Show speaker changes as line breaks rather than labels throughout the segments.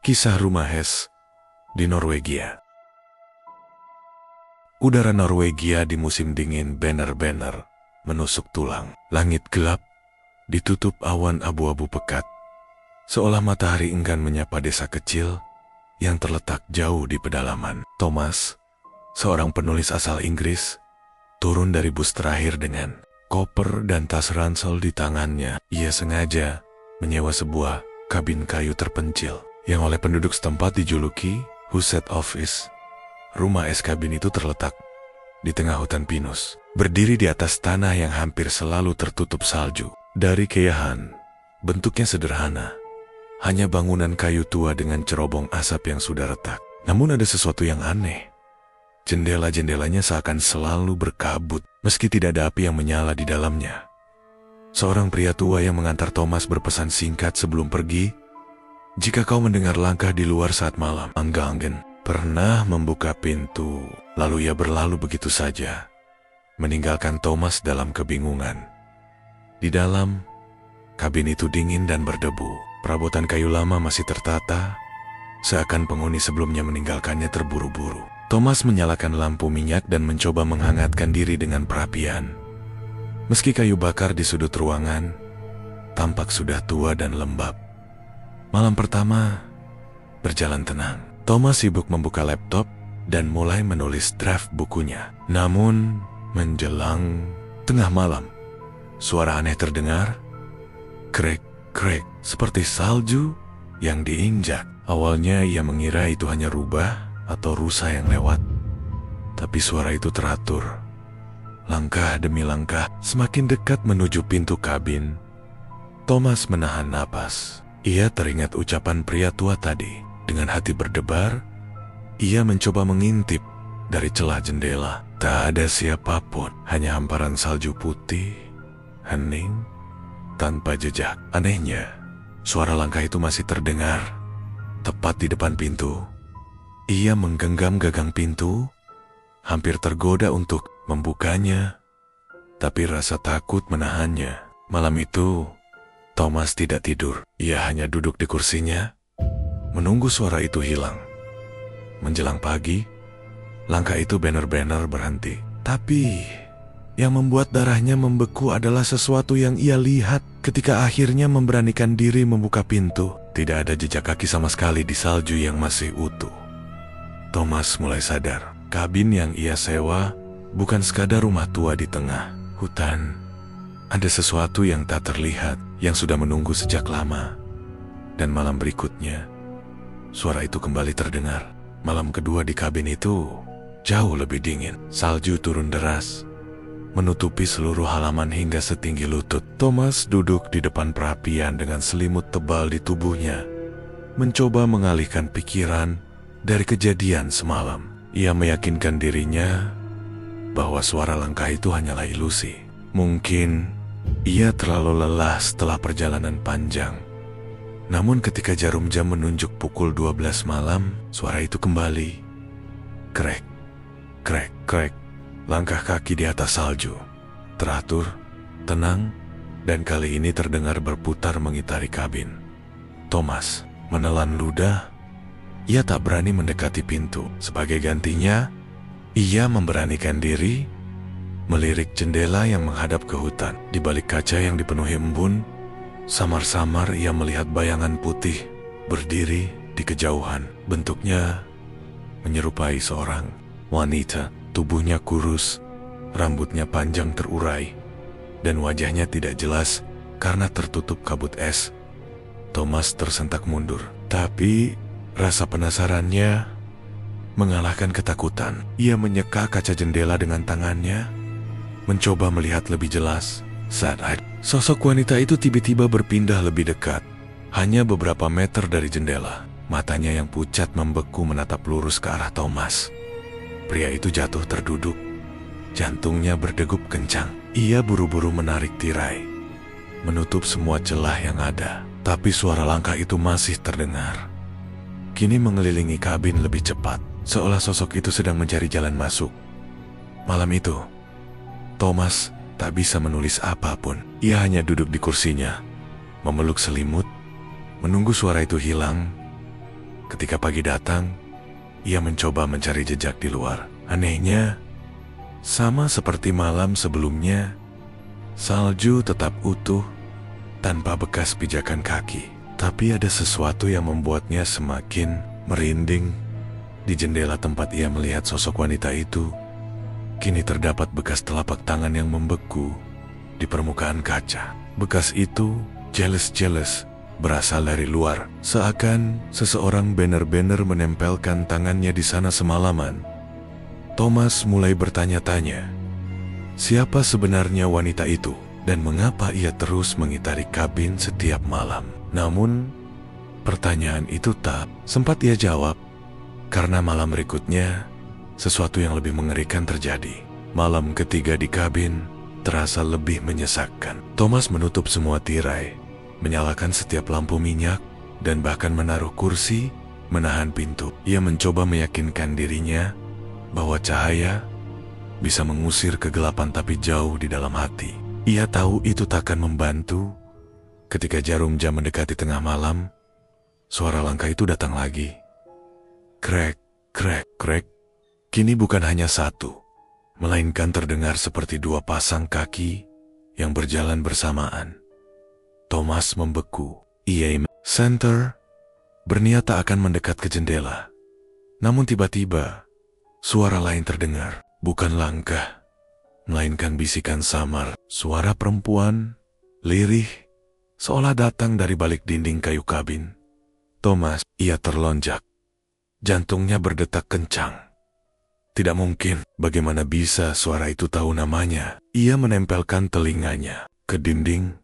Kisah Rumah Es di Norwegia. Udara Norwegia di musim dingin benar-benar menusuk tulang. Langit gelap, ditutup awan abu-abu pekat, seolah matahari enggan menyapa desa kecil yang terletak jauh di pedalaman. Thomas, seorang penulis asal Inggris, turun dari bus terakhir dengan koper dan tas ransel di tangannya. Ia sengaja menyewa sebuah kabin kayu terpencil yang oleh penduduk setempat dijuluki Huset Office. Rumah es kabin itu terletak di tengah hutan pinus, berdiri di atas tanah yang hampir selalu tertutup salju. Dari keyahan, bentuknya sederhana, hanya bangunan kayu tua dengan cerobong asap yang sudah retak. Namun ada sesuatu yang aneh. Jendela-jendelanya seakan selalu berkabut, meski tidak ada api yang menyala di dalamnya. Seorang pria tua yang mengantar Thomas berpesan singkat sebelum pergi, "Jika kau mendengar langkah di luar saat malam, Anggangen pernah membuka pintu." Lalu ia berlalu begitu saja, meninggalkan Thomas dalam kebingungan. Di dalam, kabin itu dingin dan berdebu. Perabotan kayu lama masih tertata, seakan penghuni sebelumnya meninggalkannya terburu-buru. Thomas menyalakan lampu minyak dan mencoba menghangatkan diri dengan perapian. Meski kayu bakar di sudut ruangan tampak sudah tua dan lembab. Malam pertama berjalan tenang. Thomas sibuk membuka laptop dan mulai menulis draft bukunya. Namun, menjelang tengah malam, suara aneh terdengar. Krek, krek, seperti salju yang diinjak. Awalnya ia mengira itu hanya rubah atau rusa yang lewat. Tapi suara itu teratur. Langkah demi langkah, semakin dekat menuju pintu kabin. Thomas menahan napas. Ia teringat ucapan pria tua tadi. Dengan hati berdebar, ia mencoba mengintip dari celah jendela. Tak ada siapapun, hanya hamparan salju putih, hening, tanpa jejak. Anehnya, suara langkah itu masih terdengar tepat di depan pintu. Ia menggenggam gagang pintu, hampir tergoda untuk membukanya, tapi rasa takut menahannya. Malam itu, Thomas tidak tidur. Ia hanya duduk di kursinya, menunggu suara itu hilang. Menjelang pagi, langkah itu benar-benar berhenti. Tapi, yang membuat darahnya membeku adalah sesuatu yang ia lihat ketika akhirnya memberanikan diri membuka pintu. Tidak ada jejak kaki sama sekali di salju yang masih utuh. Thomas mulai sadar, kabin yang ia sewa bukan sekadar rumah tua di tengah hutan. Ada sesuatu yang tak terlihat, yang sudah menunggu sejak lama. Dan malam berikutnya, suara itu kembali terdengar. Malam kedua di kabin itu jauh lebih dingin. Salju turun deras, menutupi seluruh halaman hingga setinggi lutut. Thomas duduk di depan perapian dengan selimut tebal di tubuhnya, mencoba mengalihkan pikiran dari kejadian semalam. Ia meyakinkan dirinya bahwa suara langkah itu hanyalah ilusi. Mungkin ia terlalu lelah setelah perjalanan panjang. Namun ketika jarum jam menunjuk pukul 12 malam, suara itu kembali. Krek, krek, krek. Langkah kaki di atas salju, teratur, tenang, dan kali ini terdengar berputar mengitari kabin. Thomas menelan ludah. Ia tak berani mendekati pintu. Sebagai gantinya, ia memberanikan diri melirik jendela yang menghadap ke hutan. Di balik kaca yang dipenuhi embun, samar-samar ia melihat bayangan putih berdiri di kejauhan. Bentuknya menyerupai seorang wanita. Tubuhnya kurus, rambutnya panjang terurai, dan wajahnya tidak jelas karena tertutup kabut es. Thomas tersentak mundur, tapi rasa penasarannya mengalahkan ketakutan. Ia menyeka kaca jendela dengan tangannya, mencoba melihat lebih jelas. Saat sosok wanita itu tiba-tiba berpindah lebih dekat, hanya beberapa meter dari jendela. Matanya yang pucat membeku menatap lurus ke arah Thomas. Pria itu jatuh terduduk, jantungnya berdegup kencang. Ia buru-buru menarik tirai, menutup semua celah yang ada, tapi suara langkah itu masih terdengar. Kini mengelilingi kabin lebih cepat, seolah sosok itu sedang mencari jalan masuk. Malam itu, Thomas tak bisa menulis apapun. Ia hanya duduk di kursinya, memeluk selimut, menunggu suara itu hilang. Ketika pagi datang, ia mencoba mencari jejak di luar. Anehnya, sama seperti malam sebelumnya, salju tetap utuh tanpa bekas pijakan kaki. Tapi ada sesuatu yang membuatnya semakin merinding. Di jendela tempat ia melihat sosok wanita itu, kini terdapat bekas telapak tangan yang membeku di permukaan kaca. Bekas itu jelas-jelas berasal dari luar, seakan seseorang benar-benar menempelkan tangannya di sana semalaman. Thomas mulai bertanya-tanya, siapa sebenarnya wanita itu dan mengapa ia terus mengitari kabin setiap malam. Namun, pertanyaan itu tak sempat ia jawab, karena malam berikutnya, sesuatu yang lebih mengerikan terjadi. Malam ketiga di kabin terasa lebih menyesakkan. Thomas menutup semua tirai, menyalakan setiap lampu minyak, dan bahkan menaruh kursi, menahan pintu. Ia mencoba meyakinkan dirinya bahwa cahaya bisa mengusir kegelapan, tapi jauh di dalam hati ia tahu itu takkan membantu. Ketika jarum jam mendekati tengah malam, suara langkah itu datang lagi. Krek, krek, krek. Kini bukan hanya satu, melainkan terdengar seperti dua pasang kaki yang berjalan bersamaan. Thomas membeku. Ia center berniat tak akan mendekat ke jendela. Namun tiba-tiba, suara lain terdengar. Bukan langkah, melainkan bisikan samar. Suara perempuan, lirih, seolah datang dari balik dinding kayu kabin. Thomas, ia terlonjak. Jantungnya berdetak kencang. Tidak mungkin, bagaimana bisa suara itu tahu namanya? Ia menempelkan telinganya ke dinding,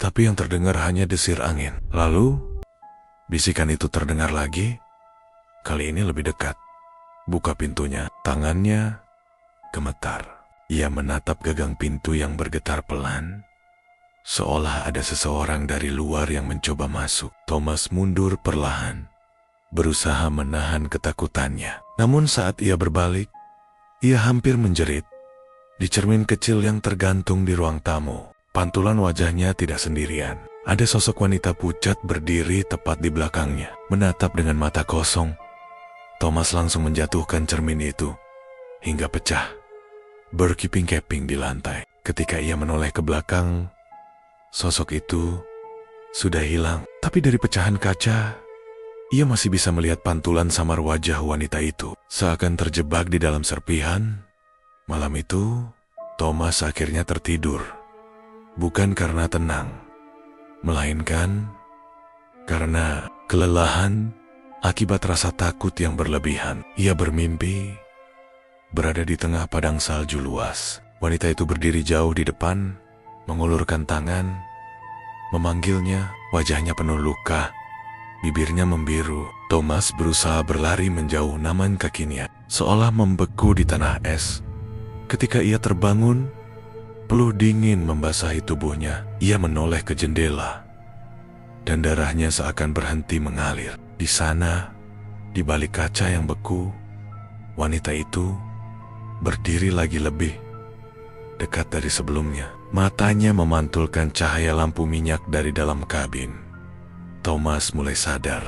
tapi yang terdengar hanya desir angin. Lalu, bisikan itu terdengar lagi, kali ini lebih dekat. Buka pintunya, tangannya gemetar. Ia menatap gagang pintu yang bergetar pelan, seolah ada seseorang dari luar yang mencoba masuk. Thomas mundur perlahan, berusaha menahan ketakutannya. Namun saat ia berbalik, ia hampir menjerit. Di cermin kecil yang tergantung di ruang tamu, pantulan wajahnya tidak sendirian. Ada sosok wanita pucat berdiri tepat di belakangnya, menatap dengan mata kosong. Thomas langsung menjatuhkan cermin itu hingga pecah, berkeping-keping di lantai. Ketika ia menoleh ke belakang, sosok itu sudah hilang. Tapi dari pecahan kaca, ia masih bisa melihat pantulan samar wajah wanita itu, seakan terjebak di dalam serpihan. Malam itu, Thomas akhirnya tertidur. Bukan karena tenang, melainkan karena kelelahan akibat rasa takut yang berlebihan. Ia bermimpi berada di tengah padang salju luas. Wanita itu berdiri jauh di depan, mengulurkan tangan, memanggilnya. Wajahnya penuh luka, bibirnya membiru. Thomas berusaha berlari menjauh, namun kakinya seolah membeku di tanah es. Ketika ia terbangun, peluh dingin membasahi tubuhnya. Ia menoleh ke jendela, dan darahnya seakan berhenti mengalir. Di sana, di balik kaca yang beku, wanita itu berdiri lagi lebih dekat dari sebelumnya. Matanya memantulkan cahaya lampu minyak dari dalam kabin. Thomas mulai sadar,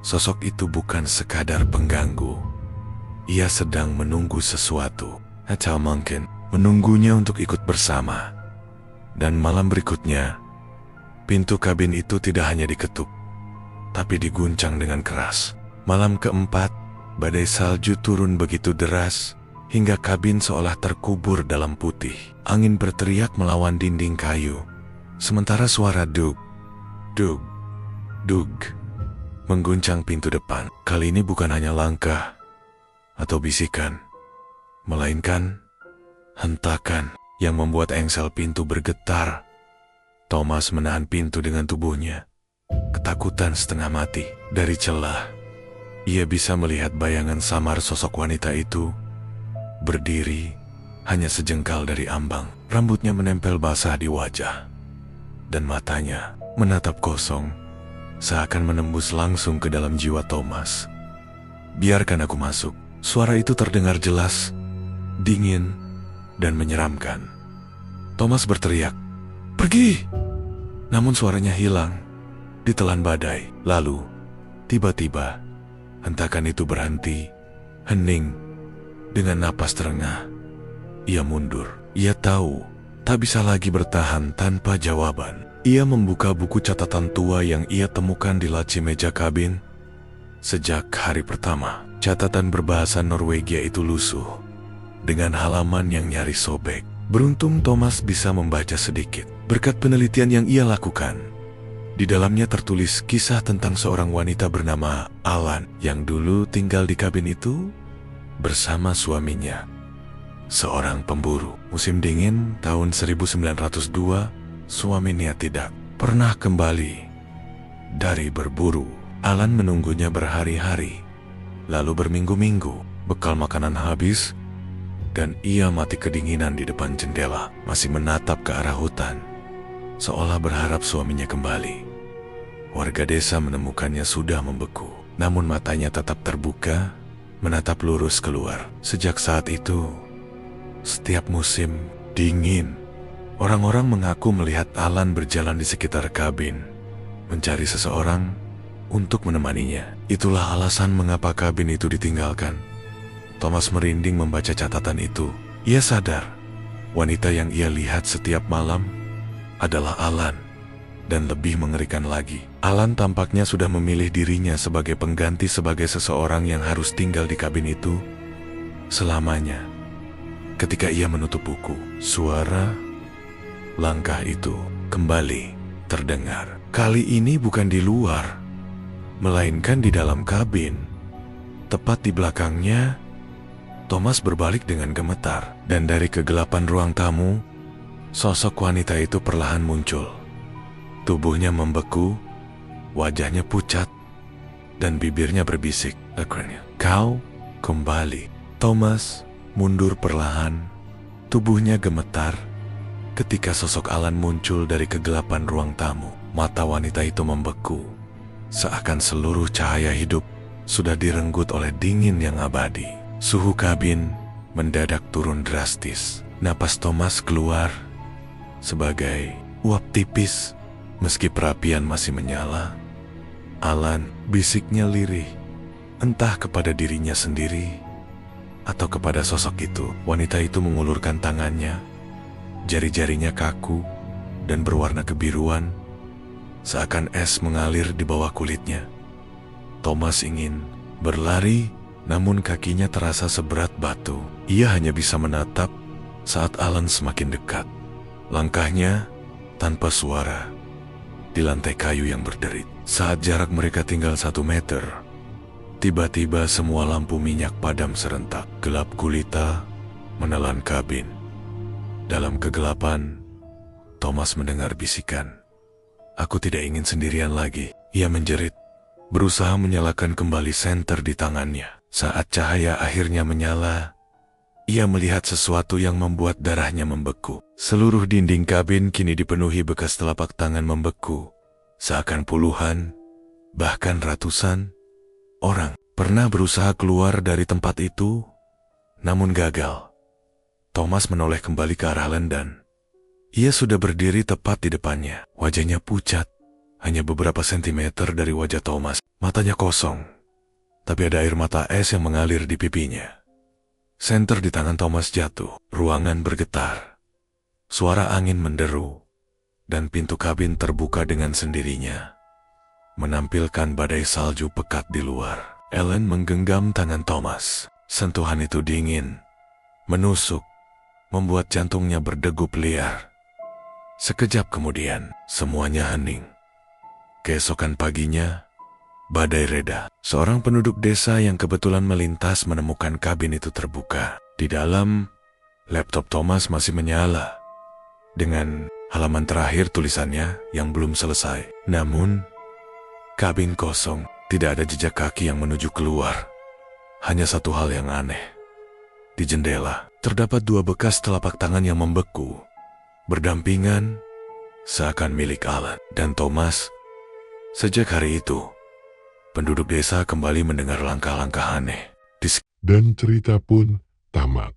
sosok itu bukan sekadar pengganggu. Ia sedang menunggu sesuatu, atau mungkin menunggunya untuk ikut bersama. Dan malam berikutnya, pintu kabin itu tidak hanya diketuk, tapi diguncang dengan keras. Malam keempat, badai salju turun begitu deras, hingga kabin seolah terkubur dalam putih. Angin berteriak melawan dinding kayu, sementara suara dug, dug, dug mengguncang pintu depan. Kali ini bukan hanya langkah atau bisikan, melainkan hentakan yang membuat engsel pintu bergetar. Thomas menahan pintu dengan tubuhnya, ketakutan setengah mati. Dari celah, ia bisa melihat bayangan samar sosok wanita itu berdiri hanya sejengkal dari ambang. Rambutnya menempel basah di wajah, dan matanya menatap kosong, seakan menembus langsung ke dalam jiwa Thomas. "Biarkan aku masuk." Suara itu terdengar jelas, dingin, dan menyeramkan. Thomas berteriak, "Pergi!" Namun suaranya hilang, ditelan badai. Lalu, tiba-tiba, Hentakan itu berhenti, hening, dengan napas terengah. Ia mundur. Ia tahu tak bisa lagi bertahan tanpa jawaban. Ia membuka buku catatan tua yang ia temukan di laci meja kabin. Sejak hari pertama, catatan berbahasa Norwegia itu lusuh, dengan halaman yang nyaris sobek. Beruntung Thomas bisa membaca sedikit. Berkat penelitian yang ia lakukan, di dalamnya tertulis kisah tentang seorang wanita bernama Alan yang dulu tinggal di kabin itu bersama suaminya, seorang pemburu. Musim dingin tahun 1902, suaminya tidak pernah kembali dari berburu. Alan menunggunya berhari-hari, lalu berminggu-minggu. Bekal makanan habis, dan ia mati kedinginan di depan jendela, masih menatap ke arah hutan, seolah berharap suaminya kembali. Warga desa menemukannya sudah membeku, namun matanya tetap terbuka, menatap lurus keluar. Sejak saat itu, setiap musim dingin, orang-orang mengaku melihat Alan berjalan di sekitar kabin, mencari seseorang untuk menemaninya. Itulah alasan mengapa kabin itu ditinggalkan. Thomas merinding membaca catatan itu. Ia sadar, wanita yang ia lihat setiap malam adalah Alan. Dan lebih mengerikan lagi, Alan tampaknya sudah memilih dirinya sebagai pengganti, sebagai seseorang yang harus tinggal di kabin itu selamanya. Ketika ia menutup buku, suara langkah itu kembali terdengar. Kali ini bukan di luar, melainkan di dalam kabin. Tepat di belakangnya, Thomas berbalik dengan gemetar, dan dari kegelapan ruang tamu, sosok wanita itu perlahan muncul. Tubuhnya membeku, wajahnya pucat, dan bibirnya berbisik, "Kau kembali." Thomas mundur perlahan, tubuhnya gemetar ketika sosok Alan muncul dari kegelapan ruang tamu. Mata wanita itu membeku, seakan seluruh cahaya hidup sudah direnggut oleh dingin yang abadi. Suhu kabin mendadak turun drastis. Napas Thomas keluar sebagai uap tipis. Meski perapian masih menyala, Alan, bisiknya lirih, entah kepada dirinya sendiri atau kepada sosok itu. Wanita itu mengulurkan tangannya, jari-jarinya kaku dan berwarna kebiruan, seakan es mengalir di bawah kulitnya. Thomas ingin berlari, namun kakinya terasa seberat batu. Ia hanya bisa menatap saat Alan semakin dekat. Langkahnya tanpa suara di lantai kayu yang berderit. Saat jarak mereka tinggal 1 meter, tiba-tiba semua lampu minyak padam serentak. Gelap gulita menelan kabin. Dalam kegelapan, Thomas mendengar bisikan. "Aku tidak ingin sendirian lagi," ia menjerit, berusaha menyalakan kembali senter di tangannya. Saat cahaya akhirnya menyala, ia melihat sesuatu yang membuat darahnya membeku. Seluruh dinding kabin kini dipenuhi bekas telapak tangan membeku, seakan puluhan, bahkan ratusan orang pernah berusaha keluar dari tempat itu, namun gagal. Thomas menoleh kembali ke arah Alan dan ia sudah berdiri tepat di depannya. Wajahnya pucat, hanya beberapa sentimeter dari wajah Thomas. Matanya kosong, tapi ada air mata es yang mengalir di pipinya. Senter di tangan Thomas jatuh, ruangan bergetar. Suara angin menderu, dan pintu kabin terbuka dengan sendirinya, menampilkan badai salju pekat di luar. Ellen menggenggam tangan Thomas. Sentuhan itu dingin, menusuk, membuat jantungnya berdegup liar. Sekejap kemudian, semuanya hening. Keesokan paginya, badai reda. Seorang penduduk desa yang kebetulan melintas menemukan kabin itu terbuka. Di dalam, laptop Thomas masih menyala, dengan halaman terakhir tulisannya yang belum selesai. Namun, kabin kosong, tidak ada jejak kaki yang menuju keluar. Hanya satu hal yang aneh. Di jendela, terdapat 2 bekas telapak tangan yang membeku, berdampingan, seakan milik Alan dan Thomas. Sejak hari itu, penduduk desa kembali mendengar langkah-langkah aneh.
Dan cerita pun tamat.